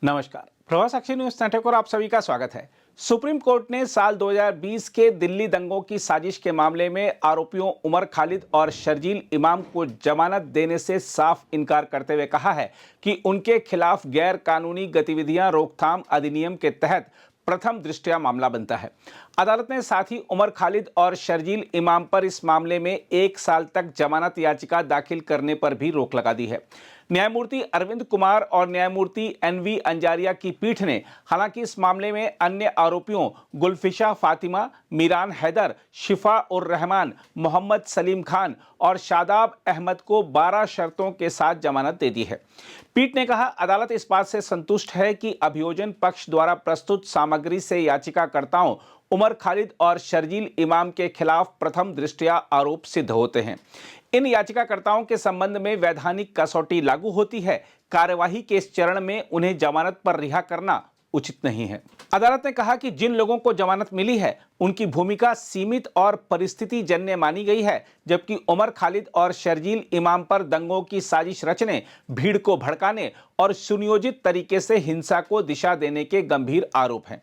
नमस्कार। प्रवाह साक्षी news network और आप सभी का स्वागत है। सुप्रीम कोर्ट ने साल 2020 के दिल्ली दंगों की साजिश के मामले में आरोपियों उमर खालिद और शर्जील इमाम को जमानत देने से साफ इनकार करते हुए कहा है कि उनके खिलाफ गैर कानूनी गतिविधियां रोकथाम अधिनियम के तहत प्रथम दृष्टया मामला बनता है। अदालत ने साथ ही उमर खालिद और शर्जील इमाम पर इस मामले में 1 साल तक जमानत याचिका दाखिल करने पर भी रोक लगा दी है। न्यायमूर्ति अरविंद कुमार और न्यायमूर्ति एनवी अंजारिया की पीठ ने हालांकि इस मामले में अन्य आरोपियों गुलफिशा फातिमा, मीरान हैदर, शिफा उर रहमान, मोहम्मद सलीम खान और शादाब अहमद को 12 शर्तों के साथ जमानत दे दी है। पीठ ने कहा, अदालत इस बात से संतुष्ट है कि अभियोजन पक्ष द्वारा प्रस्तुत सामग्री से याचिकाकर्ताओं उमर खालिद और शर्जील इमाम के खिलाफ प्रथम दृष्टया आरोप सिद्ध होते हैं। इन याचिकाकर्ताओं के संबंध में वैधानिक कसौटी लागू होती है। कार्यवाही के इस चरण में उन्हें जमानत पर रिहा करना उचित नहीं है। अदालत ने कहा कि जिन लोगों को जमानत मिली है उनकी भूमिका सीमित और परिस्थिति जन्य मानी गई है, जबकि उमर खालिद और शर्जील इमाम पर दंगों की साजिश रचने, भीड़ को भड़काने और सुनियोजित तरीके से हिंसा को दिशा देने के गंभीर आरोप हैं।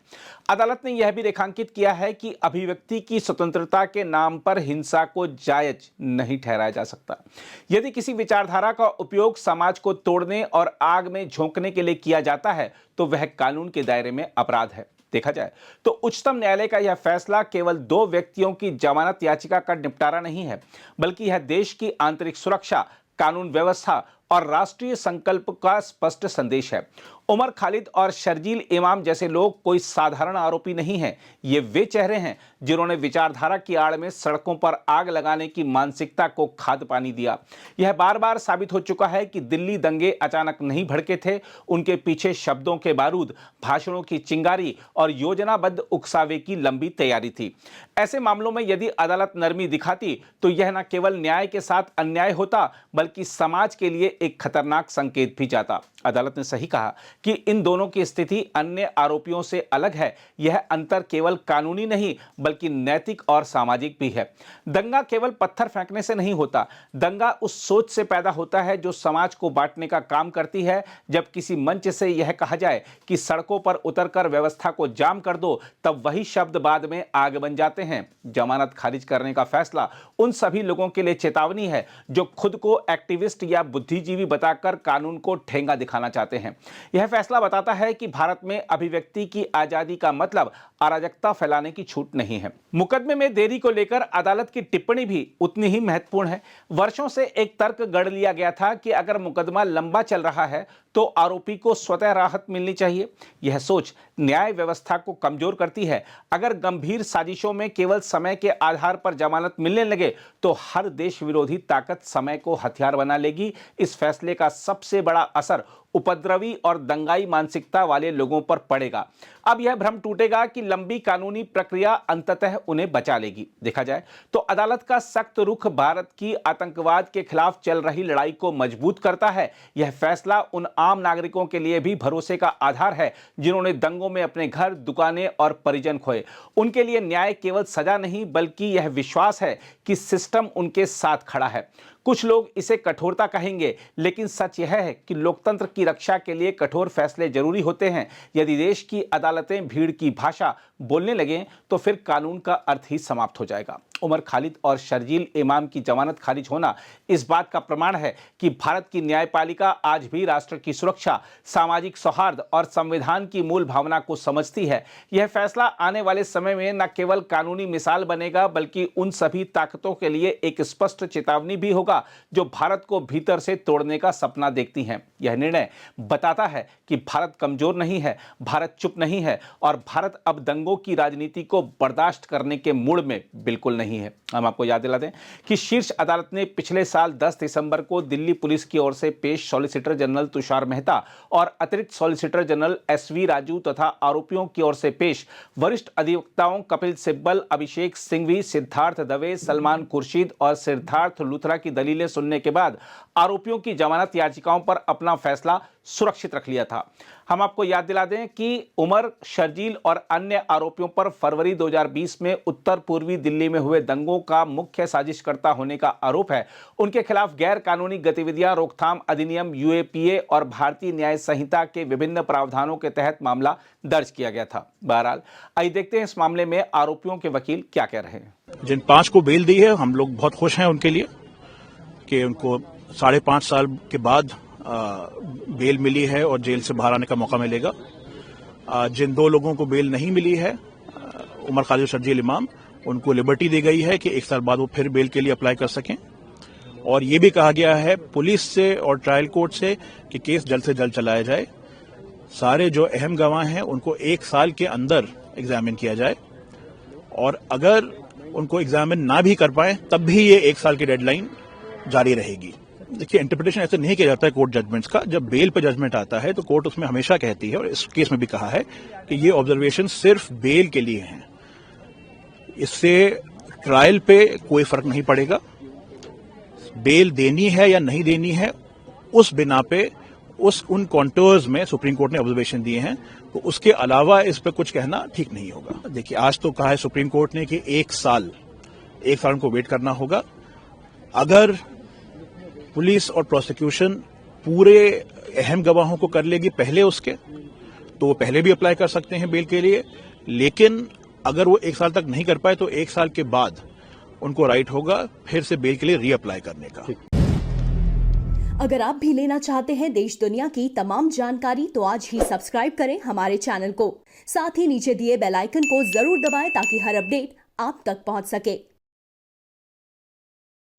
अदालत ने यह भी रेखांकित किया है कि अभिव्यक्ति की स्वतंत्रता के नाम पर हिंसा को जायज नहीं ठहराया जा सकता। यदि किसी विचारधारा का उपयोग समाज को तोड़ने और आग में झोंकने के लिए किया जाता है तो वह कानून के दायरे में अपराध है। देखा जाए तो उच्चतम न्यायालय का यह फैसला केवल 2 व्यक्तियों की जमानत याचिका का निपटारा नहीं है, बल्कि यह देश की आंतरिक सुरक्षा, कानून व्यवस्था और राष्ट्रीय संकल्प का स्पष्ट संदेश है। उमर खालिद और शर्जील इमाम जैसे लोग कोई साधारण आरोपी नहीं हैं। ये वे चेहरे हैं जिन्होंने विचारधारा की आड़ में सड़कों पर आग लगाने की मानसिकता को खाद पानी दिया। यह बार बार साबित हो चुका है कि दिल्ली दंगे अचानक नहीं भड़के थे। उनके पीछे शब्दों के बारूद, भाषणों की चिंगारी और योजनाबद्ध उकसावे की लंबी तैयारी थी। ऐसे मामलों में यदि अदालत नरमी दिखाती तो यह न केवल न्याय के साथ अन्याय होता, बल्कि समाज के लिए एक खतरनाक संकेत भी जाता। अदालत ने सही कहा कि इन दोनों की स्थिति अन्य आरोपियों से अलग है। यह अंतर केवल कानूनी नहीं बल्कि नैतिक और सामाजिक भी है। दंगा केवल पत्थर फेंकने से नहीं होता। दंगा उस सोच से पैदा होता है जो समाज को बांटने का काम करती है। जब किसी मंच से यह कहा जाए कि सड़कों पर उतरकर व्यवस्था को जाम कर दो, तब वही शब्द बाद में आग बन जाते हैं। जमानत खारिज करने का फैसला उन सभी लोगों के लिए चेतावनी है जो खुद को एक्टिविस्ट या बुद्धिजीवी बताकर कानून को ठेंगा दिखाना चाहते हैं। यह फैसला बताता है कि भारत में अभिव्यक्ति की आजादी का मतलब अराजकता फैलाने की छूट नहीं है। मुकदमे में देरी को लेकर अदालत की टिप्पणी भी उतनी ही महत्वपूर्ण है। वर्षों से एक तर्क गढ़ लिया गया था कि अगर मुकदमा लंबा चल रहा है तो आरोपी को स्वतः राहत मिलनी चाहिए। यह सोच न्याय व्यवस्था को कमजोर करती है। अगर गंभीर साजिशों में केवल समय के आधार पर जमानत मिलने लगे तो हर देश विरोधी ताकत समय को हथियार बना लेगी। इस फैसले का सबसे बड़ा असर उपद्रवी और दंगाई मानसिकता वाले लोगों पर पड़ेगा। अब यह भ्रम टूटेगा कि लंबी कानूनी प्रक्रिया अंततः उन्हें बचा लेगी। देखा जाए तो अदालत का सख्त रुख भारत की आतंकवाद के खिलाफ चल रही लड़ाई को मजबूत करता है। यह फैसला उन आम नागरिकों के लिए भी भरोसे का आधार है जिन्होंने दंगों में अपने घर, दुकानें और परिजन खोए। उनके लिए न्याय केवल सजा नहीं बल्कि यह विश्वास है कि सिस्टम उनके साथ खड़ा है। कुछ लोग इसे कठोरता कहेंगे, लेकिन सच यह है कि लोकतंत्र की रक्षा के लिए कठोर फैसले जरूरी होते हैं। यदि देश की अदालतें भीड़ की भाषा बोलने लगें तो फिर कानून का अर्थ ही समाप्त हो जाएगा। उमर खालिद और शर्जील इमाम की जमानत खारिज होना इस बात का प्रमाण है कि भारत की न्यायपालिका आज भी राष्ट्र की सुरक्षा, सामाजिक सौहार्द और संविधान की मूल भावना को समझती है। यह फैसला आने वाले समय में न केवल कानूनी मिसाल बनेगा बल्कि उन सभी ताकतों के लिए एक स्पष्ट चेतावनी भी होगा जो भारत को भीतर से तोड़ने का सपना देखती हैं। यह निर्णय बताता है कि भारत कमजोर नहीं है, भारत चुप नहीं है और भारत अब दंगों की राजनीति को बर्दाश्त करने के मूड में बिल्कुल नहीं है। हम आपको याद दिला दें कि शीर्ष अदालत ने पिछले साल 10 दिसंबर को दिल्ली पुलिस की ओर से पेश सॉलिसिटर जनरल तुषार मेहता और अतिरिक्त सॉलिसिटर जनरल एसवी राजू तथा आरोपियों की ओर से पेश वरिष्ठ अधिवक्ताओं कपिल सिब्बल, अभिषेक सिंघवी, सिद्धार्थ दवे, सलमान खुर्शीद और सिद्धार्थ लूथरा की दलीलें सुनने के बाद आरोपियों की जमानत याचिकाओं पर अपना फैसला सुरक्षित रख लिया था। हम आपको याद दिला दें कि उमर, शर्जील और अन्य आरोपियों पर फरवरी 2020 में उत्तर पूर्वी दिल्ली में हुए दंगों का मुख्य साजिशकर्ता होने का आरोप है। उनके खिलाफ गैर कानूनी गतिविधियां रोकथाम अधिनियम यूएपीए और भारतीय न्याय संहिता के विभिन्न प्रावधानों के तहत मामला दर्ज किया गया था। बहरहाल आइए देखते हैं इस मामले में आरोपियों के वकील क्या कह रहे हैं। जिन 5 को बेल दी है, हम लोग बहुत खुश हैं उनके लिए कि उनको 5.5 साल के बाद बेल मिली है और जेल से बाहर आने का मौका मिलेगा। जिन 2 लोगों को बेल नहीं मिली है, उमर खालिद और शर्जील इमाम, उनको लिबर्टी दी गई है कि 1 साल बाद वो फिर बेल के लिए अप्लाई कर सकें। और ये भी कहा गया है पुलिस से और ट्रायल कोर्ट से कि केस जल्द से जल्द चलाया जाए। सारे जो अहम गवाह हैं उनको 1 साल के अंदर एग्जामिन किया जाए, और अगर उनको एग्जामिन ना भी कर पाए तब भी ये 1 साल की डेडलाइन जारी रहेगी। देखिए, इंटरप्रिटेशन ऐसे नहीं किया जाता है कोर्ट जजमेंट्स का। जब बेल पे जजमेंट आता है तो कोर्ट उसमें हमेशा कहती है, और इस केस में भी कहा है, कि ये ऑब्जर्वेशन सिर्फ बेल के लिए हैं। इससे ट्रायल पे कोई फर्क नहीं पड़ेगा। बेल देनी है या नहीं देनी है, उस बिना पे उन कॉन्टोर्स में सुप्रीम कोर्ट ने ऑब्जर्वेशन दिए हैं, तो उसके अलावा इस पे कुछ कहना ठीक नहीं होगा। देखिए, आज तो कहा है सुप्रीम कोर्ट ने कि 1 साल उनको वेट करना होगा। अगर पुलिस और प्रोसिक्यूशन पूरे अहम गवाहों को कर लेगी पहले उसके, तो वो पहले भी अप्लाई कर सकते हैं बेल के लिए। लेकिन अगर वो 1 साल तक नहीं कर पाए तो 1 साल के बाद उनको राइट होगा फिर से बेल के लिए रीअप्लाई करने का। अगर आप भी लेना चाहते हैं देश दुनिया की तमाम जानकारी, तो आज ही सब्सक्राइब करें हमारे चैनल को। साथ ही नीचे दिए बेल आइकन को जरूर दबाएं ताकि हर अपडेट आप तक पहुंच सके।